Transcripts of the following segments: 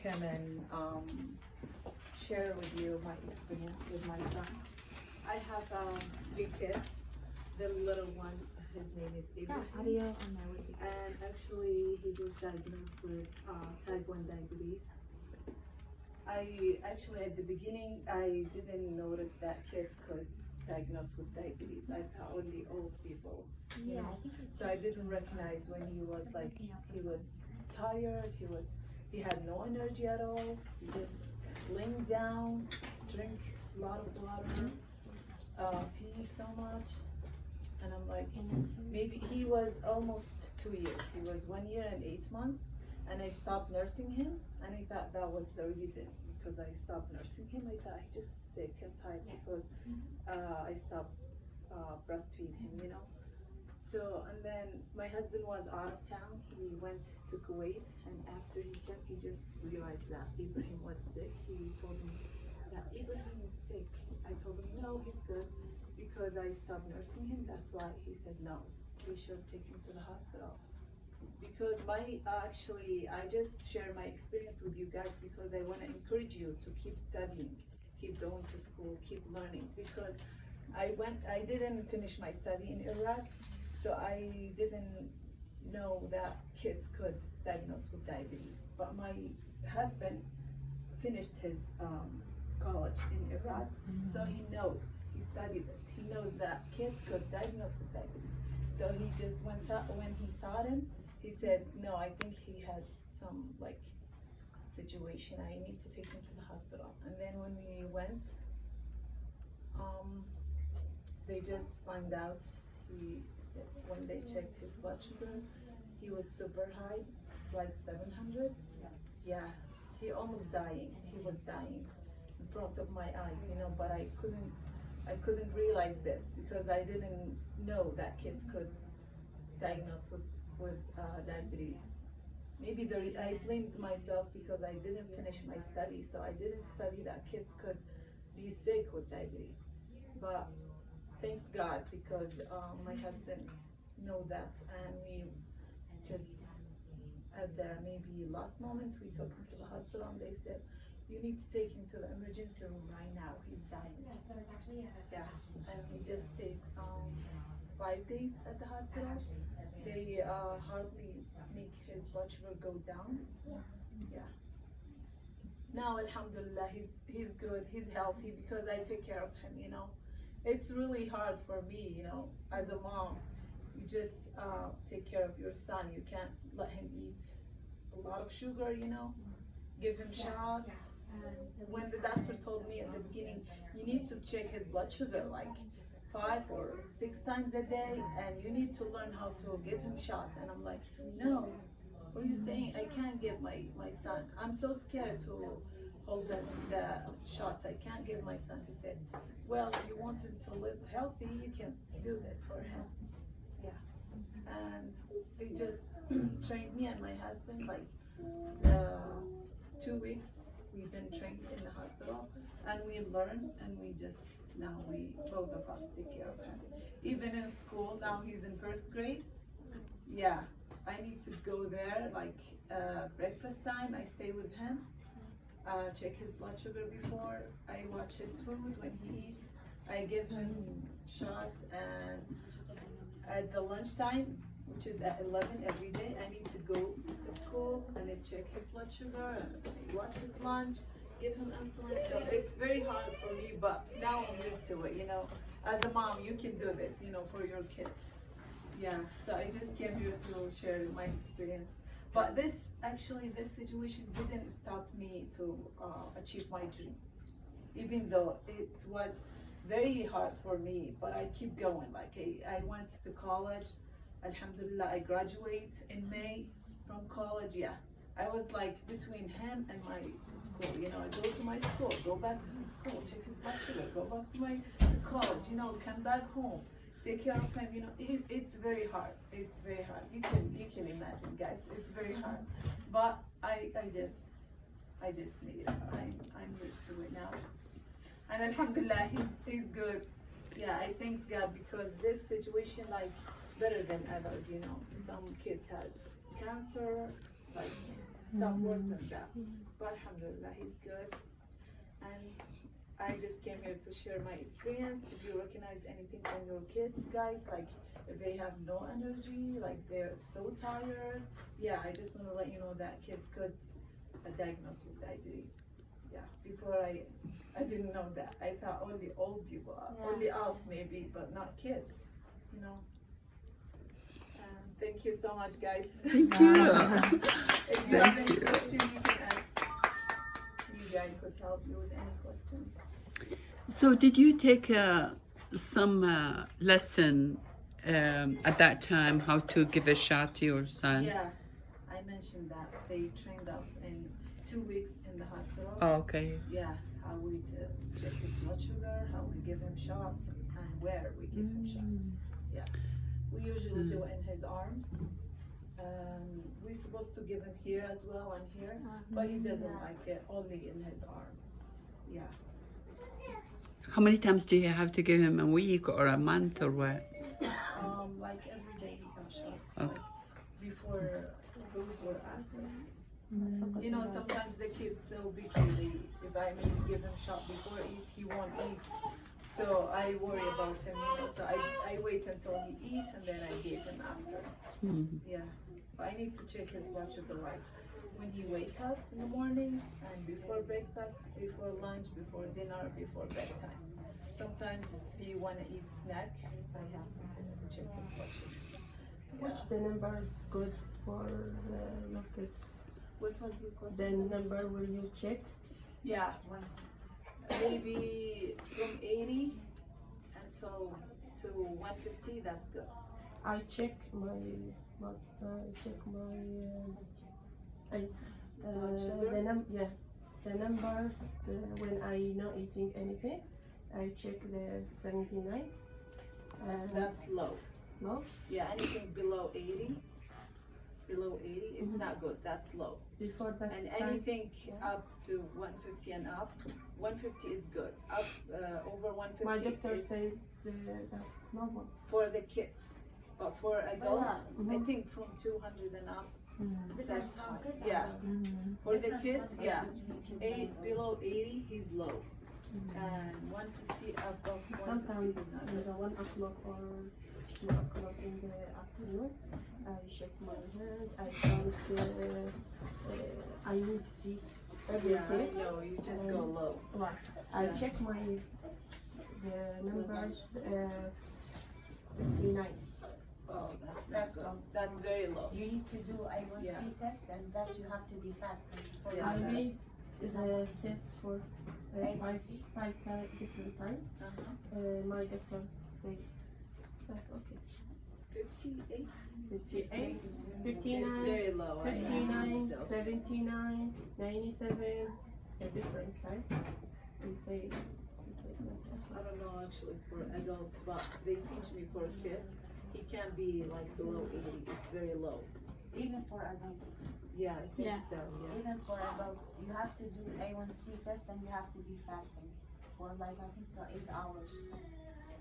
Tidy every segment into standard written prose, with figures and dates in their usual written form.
come and share with you my experience with my son. I have three kids. The little one, his name is Ibrahim, and actually he was diagnosed with type 1 diabetes. I actually at the beginning I didn't notice that kids could diagnose with diabetes. I thought only old people, you know. So I didn't recognize when he was like he was tired. He had no energy at all. He just laying down, drink a lot of water, pee so much. And I'm like, maybe he was almost 2 years. He was 1 year and 8 months, and I stopped nursing him. And I thought that was the reason, because I stopped nursing him. I thought he just sick and tired because I stopped breastfeeding him, you know. So, and then my husband was out of town. He went to Kuwait, and after he came, he just realized that Ibrahim was sick. He told me that Ibrahim is sick. I told him, no, he's good, because I stopped nursing him. That's why he said, no, we should take him to the hospital. Because actually, I just share my experience with you guys because I want to encourage you to keep studying, keep going to school, keep learning. Because I didn't finish my study in Iraq, so I didn't know that kids could diagnose with diabetes. But my husband finished his college in Iraq, so he knows, he studied this, he knows that kids could diagnose with diabetes. So he just, when he saw him, he said, no, I think he has some like situation, I need to take him to the hospital. And then when we went, they just found out when they checked his blood sugar, he was super high. It's like 700. Yeah, he almost dying. He was dying in front of my eyes, you know. But I couldn't realize this because I didn't know that kids could diagnose with diabetes. Maybe I blamed myself because I didn't finish my study, so I didn't study that kids could be sick with diabetes. But thanks God, because my husband know that, and we just at the maybe last moment we took him to the hospital, and they said, you need to take him to the emergency room right now, he's dying. Yeah, and he just stayed 5 days at the hospital. They hardly make his blood sugar go down. Yeah. Now, alhamdulillah, he's good, he's healthy, because I take care of him, you know. It's really hard for me, you know, as a mom. You just take care of your son. You can't let him eat a lot of sugar, you know, give him shots. When the doctor told me at the beginning, you need to check his blood sugar like 5 or 6 times a day, and you need to learn how to give him shots. And I'm like, no, what are you saying? I can't give my son. I'm so scared to hold the shots. I can't give my son. He said, well, if you want him to live healthy, you can do this for him. Yeah. And they just trained me and my husband like 2 weeks. We've been trained in the hospital, and we learn, and now both of us take care of him. Even in school, now he's in 1st grade. Yeah, I need to go there like breakfast time. I stay with him, check his blood sugar before. I watch his food when he eats. I give him shots, and at the lunchtime, which is at 11 every day, I need to go to school and I check his blood sugar, and I watch his lunch, give him insulin. So it's very hard for me, but now I'm used to it, you know. As a mom, you can do this, you know, for your kids. Yeah, so I just came here to share my experience. But this situation didn't stop me to achieve my dream. Even though it was very hard for me, but I keep going. Like I went to college. Alhamdulillah, I graduate in May from college. Yeah, I was like between him and my school. You know, I go to my school, go back to his school, check his blood sugar, go back to my college. You know, come back home, take care of him. You know, it's very hard. It's very hard. You can imagine, guys. It's very hard. But I just made it. I'm used to it now. And alhamdulillah, he's good. Yeah, I thank God, because this situation better than others, you know. Some kids has cancer, like stuff worse than that. But alhamdulillah, he's good. And I just came here to share my experience. If you recognize anything on your kids, guys, like if they have no energy, like they're so tired, yeah, I just want to let you know that kids could diagnosed with diabetes. Yeah, before I didn't know that. I thought only old people, only us maybe, but not kids, you know. Thank you so much, guys. Thank you. If you have any question, you can ask. You guys could help you with any question. So did you take some lesson at that time how to give a shot to your son? Yeah, I mentioned that. They trained us in 2 weeks in the hospital. Oh, okay. Yeah, how we check his blood sugar, how we give him shots, and where we give him shots. Yeah, we usually do it in his arms. We're supposed to give him here as well and here, but he doesn't like it, only in his arm. Yeah. How many times do you have to give him, a week or a month or what? Like every day he got shots, Okay. like before food or after. You know, sometimes the kids so picky. If I maybe give him shot before eat, he won't eat. So I worry about him, you know. So I wait until he eats and then I give him after. Yeah, but I need to check his blood sugar right when he wake up in the morning and before breakfast, before lunch, before dinner, before bedtime. Sometimes if he wanna eat snack, I have to check his blood sugar. Which the number is good for your kids? What was your The question? number will you check? Yeah, maybe from 80 until to 150. That's good. I check my Blood sugar? the numbers when I not eating anything. I check the 79. That's low. No, Yeah, anything below 80, it's not good. That's low. before that And start, anything up to 150 and up, 150 is good. Up over 150 my doctor is says that's normal. for the kids, but for adults, I Mhm. think from 200 and up, Mm. that's high. Yeah, for the kids, yeah, below 80 is low, and 150 above 150 Sometimes is not in good. the 1 o'clock or 2 o'clock in the afternoon, I shake my hand. I count. I need to eat Yeah, I everything. know. You just go low. Right. I Yeah. check the numbers 59. Oh, that's That's not low. good. That's very low. You need to do A1C Yeah. test, and that you have to be fasting for Yeah, I your made that's- the test for A1C. five different times. My doctor say that's okay. 58. 58, It's 59, very low. I 59, think so. 79, 97, a different time. They say that's okay. I don't know actually for adults, but they teach me for kids. He can be like below 80. It's very low. even for adults. Yeah, I think Yeah. so. Yeah. Even for adults, you have to do A1C test, and you have to be fasting for like I think so 8 hours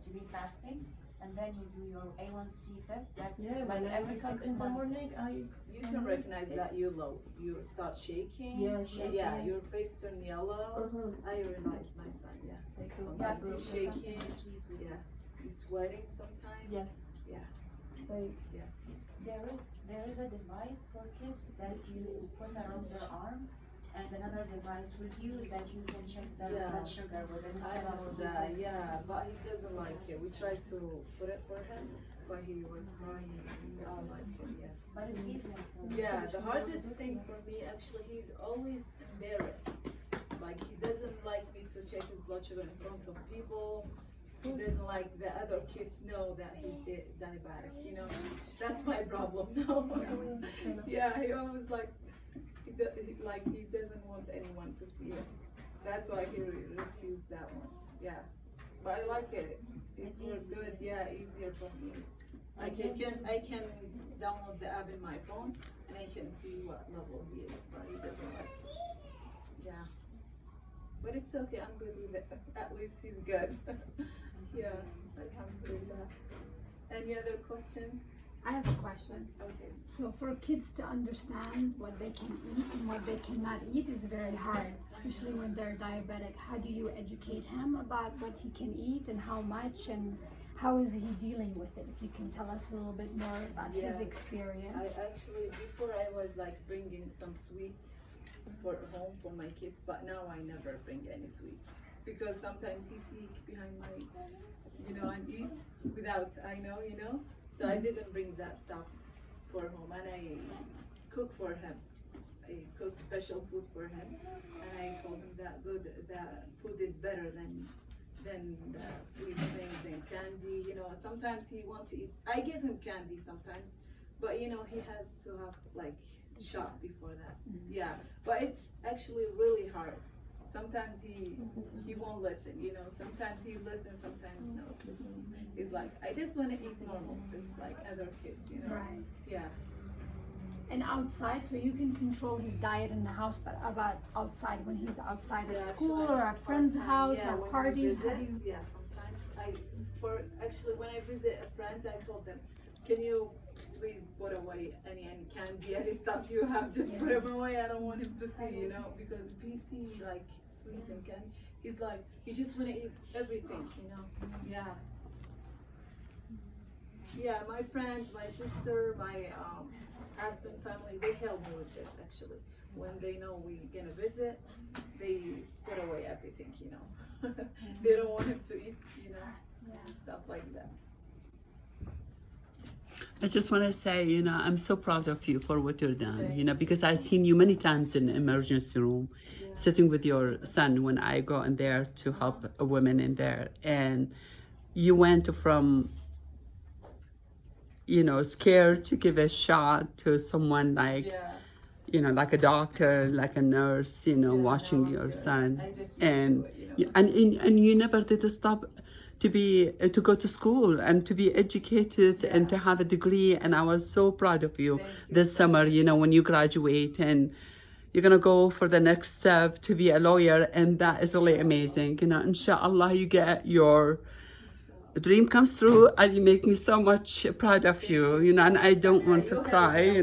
to be fasting, and then you do your A1C test. That's Yeah, like when I every wake up 6 in the months. morning, You can recognize that you're low. You start shaking. Yeah, Yeah, your face turn yellow. uh-huh. I realize my son. Yeah. Take a You have Sometimes to he's do something shaking. this week. Yeah. He's sweating sometimes. Yes. Yeah. Say There is a device for kids that you put around their arm, and another device with you that you can check their Yeah. blood sugar with I instead know of that, yeah, but he doesn't like it. We tried to put it for him, but he was crying and he doesn't like it, yeah. But it's easier for Yeah, the hardest thing for me, actually, he's always embarrassed. Like, he doesn't like me to check his blood sugar in front of people. He doesn't like the other kids know that he's diabetic, you know? That's my problem now. Yeah, he always like, he doesn't want anyone to see it. That's why he refused that one, yeah. But I like it. It's It's easy, good, yes. yeah, easier for me. I can download the app in my phone and I can see what level he is, but he doesn't like it. Yeah. But it's okay, I'm good with it. At least he's good. Yeah, alhamdulillah. Any other question? I have a question. Okay. So for kids to understand what they can eat and what they cannot eat is very hard, especially when they're diabetic. How do you educate him about what he can eat and how much, and how is he dealing with it? If you can tell us a little bit more about his Yes. experience. I actually, before I was like bringing some sweets for home for my kids, but now I never bring any sweets because sometimes he sneak behind my, and eat without I know, So I didn't bring that stuff for home, and I cook for him. I cook special food for him, and I told him that food is better than the sweet thing, than candy. Sometimes he wants to eat. I give him candy sometimes, but he has to have like shot before that. Yeah, but it's actually really hard. Sometimes he won't listen. Sometimes he listens, sometimes no. He's like, I just want to eat normal, just like other kids. Right. Yeah. And outside, so you can control his diet in the house, but about outside, when he's outside Yeah, at school actually, or a friend's house yeah, or when we parties, how visit, do you? yeah, sometimes when I visit a friend, I told them, can you please put away any candy, any stuff you have, just put them away. I don't want him to see, because if he see like sweet and candy, he's like, he just wanna eat everything, Yeah. Yeah, my friends, my sister, my husband, family, they help me with this actually. When they know we're gonna visit, they put away everything, They don't want him to eat, stuff like that. I just want to say, I'm so proud of you for what you've done, because I've seen you many times in the emergency room, sitting with your son when I go in there to help a woman in there. And you went from, scared to give a shot to someone like, like a doctor, like a nurse, watching no, your I'm son. good. I just used And to it, and you never did stop to go to school and to be educated and to have a degree, and I was so proud of you. Thank you This so summer, much. when you graduate and you're gonna go for the next step to be a lawyer, and that is really amazing. Inshallah, you get your dream comes true, and you make me so much proud of you. And I don't want to cry.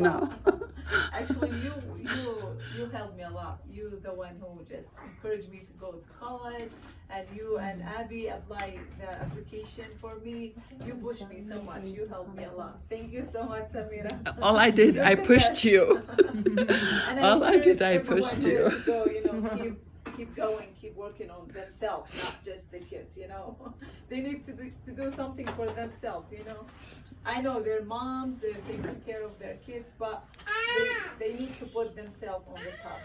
Actually, you helped me a lot. You're the one who just encouraged me to go to college, and you and Abby applied the application for me. You pushed me so much. You helped me a lot. Thank you so much, Samira. All I did, I pushed you. And All I did, I encourage pushed everyone you. to go, keep going, keep working on themselves, not just the kids. They need to do something for themselves. I know they're moms, they're taking care of their kids, but they need to put themselves on the top,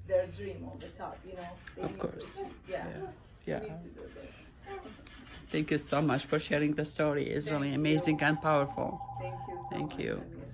their dream on the top, They Of need course. to, yeah. Yeah. They need to do this. Thank you so much for sharing the story. It's really amazing and powerful. Thank you so Thank much, you. Amira.